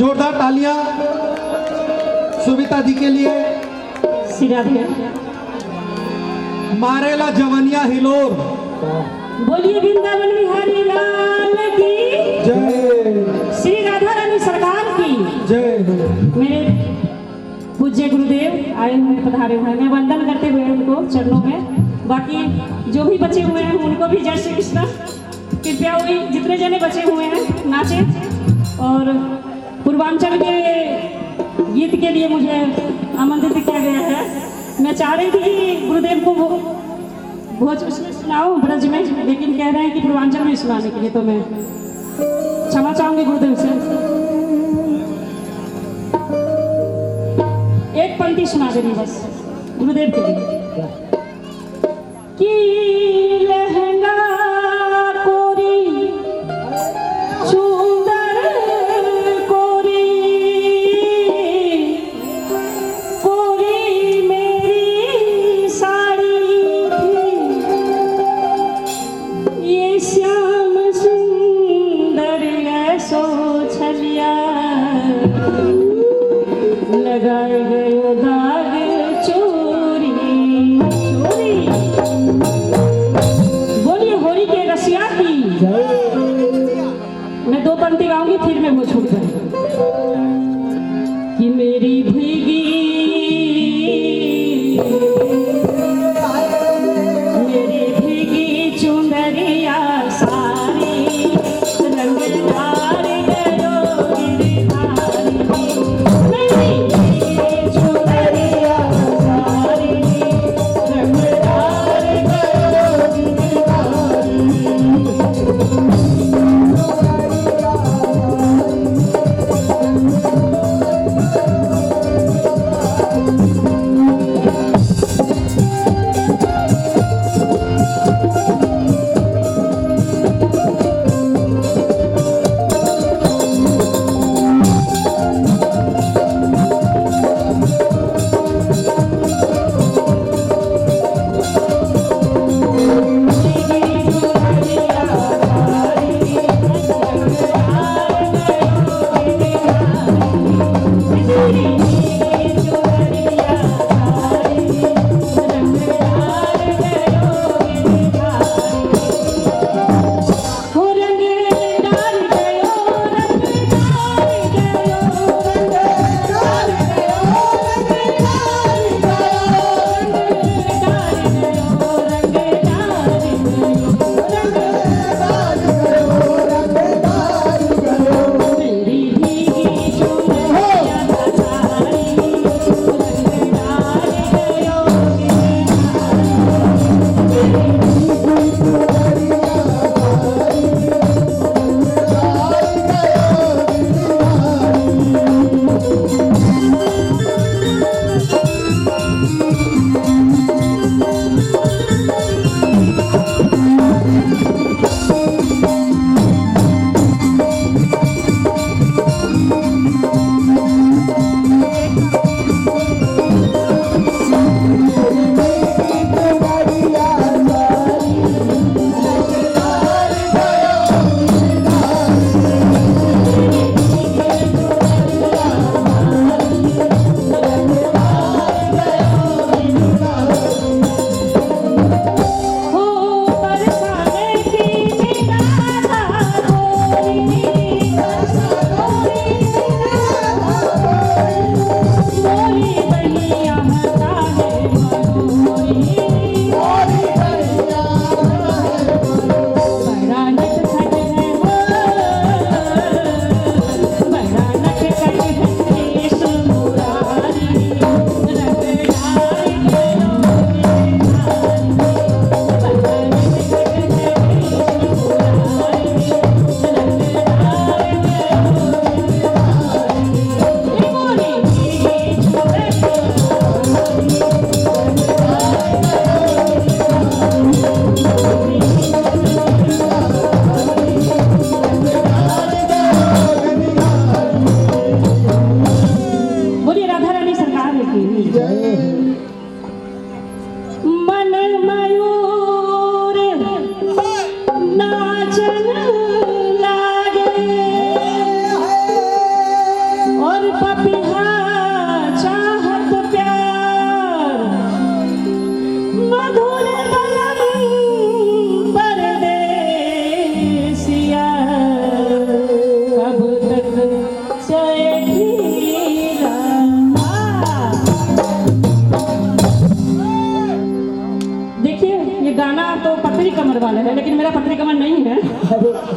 जोरदार तालियां सुविता जी के लिए। मारेला जवनिया हिलोर। बोलिए वृंदावन बिहारी लाल की जय। श्री राधा रानी सरकार की जय। मेरे पूज्य गुरुदेव आए हुए पधारे हुए हैं, मैं वंदन करते हुए उनको चरणों में। बाकी जो भी बचे हुए हैं उनको भी जय श्री कृष्ण। कृपया वही जितने जने बचे हुए हैं नाचे। और पूर्वांचल के गीत के लिए मुझे आमंत्रित किया गया है। मैं चाह रही थी कि गुरुदेव को भोज उसमें सुनाओ ब्रज में, लेकिन कह रहे हैं कि पूर्वांचल में सुनाने के लिए, तो मैं क्षमा चाहूंगी गुरुदेव से। एक पंक्ति सुना देनी बस गुरुदेव के लिए। कि लहंगा कोरी सुंदर कोरी कोरी मेरी साड़ी थी, ये श्याम सुंदर ऐसो छलिया लगाए गए दाग चोरी चोरी।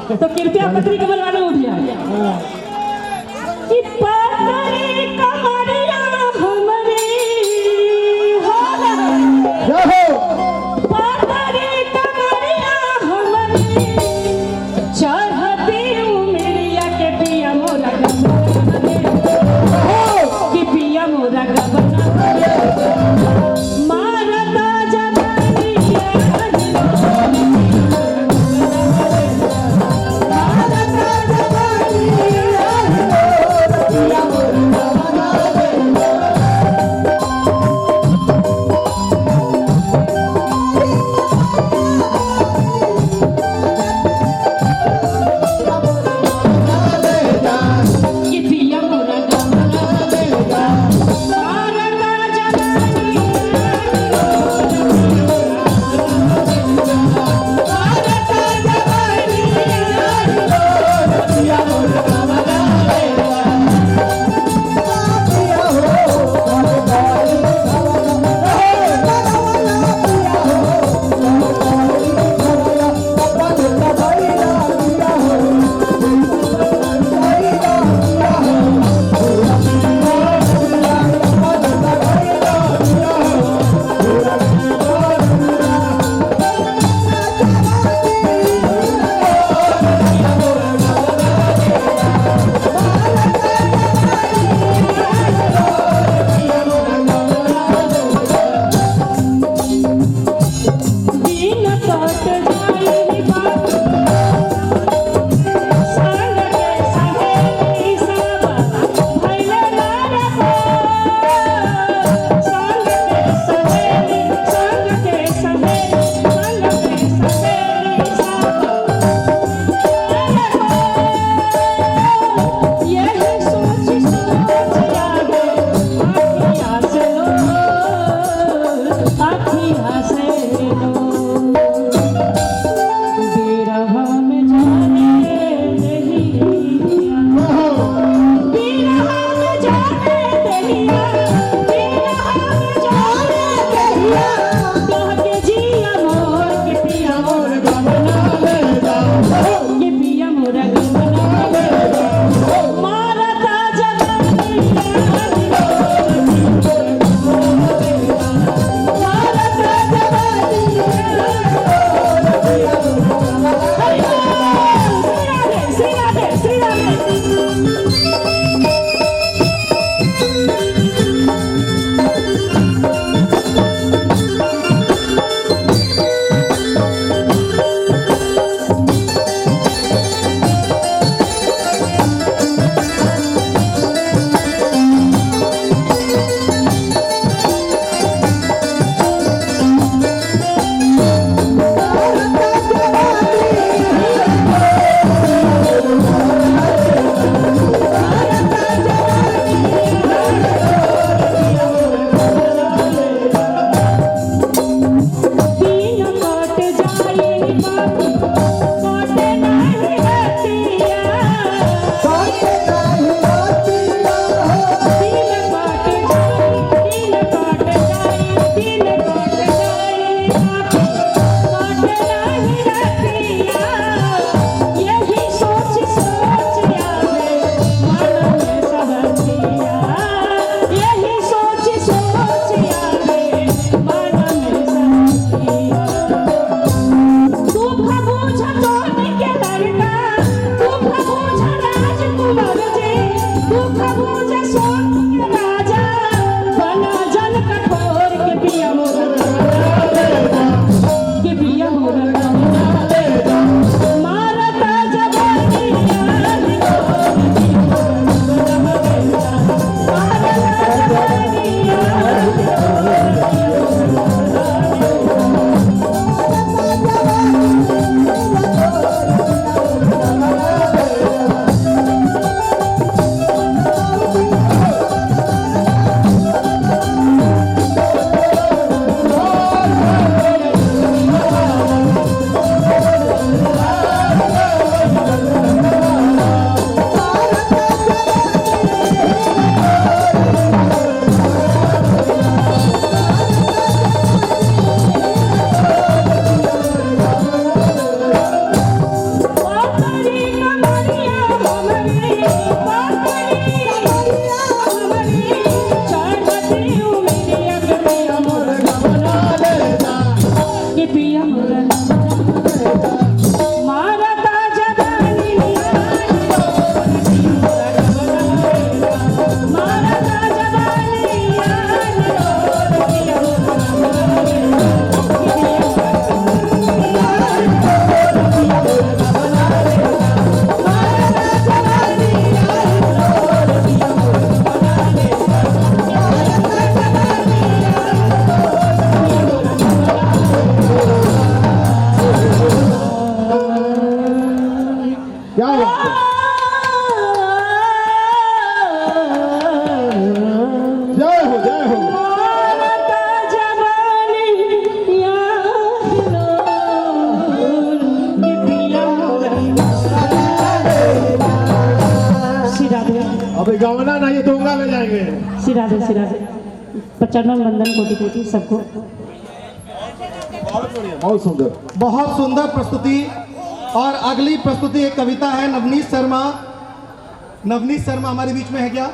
तो कृपया पत्री कमर वाले उठ जाए कि पत्री कमरिया हमारी पत्री कमरिया हमारी चढ़ती उमरिया के पिया मोरा कि पिया मोरा गबना मारता जवानिया क्या बात है, जय हो जय हो। अभी गवना नहीं दूंगा ले जाएंगे। श्री राधे चरणों में वंदन कोटि कोटि सबको। बहुत सुंदर, बहुत सुंदर प्रस्तुति। और अगली प्रस्तुति एक कविता है नवनीत शर्मा। नवनीत शर्मा हमारे बीच में है क्या?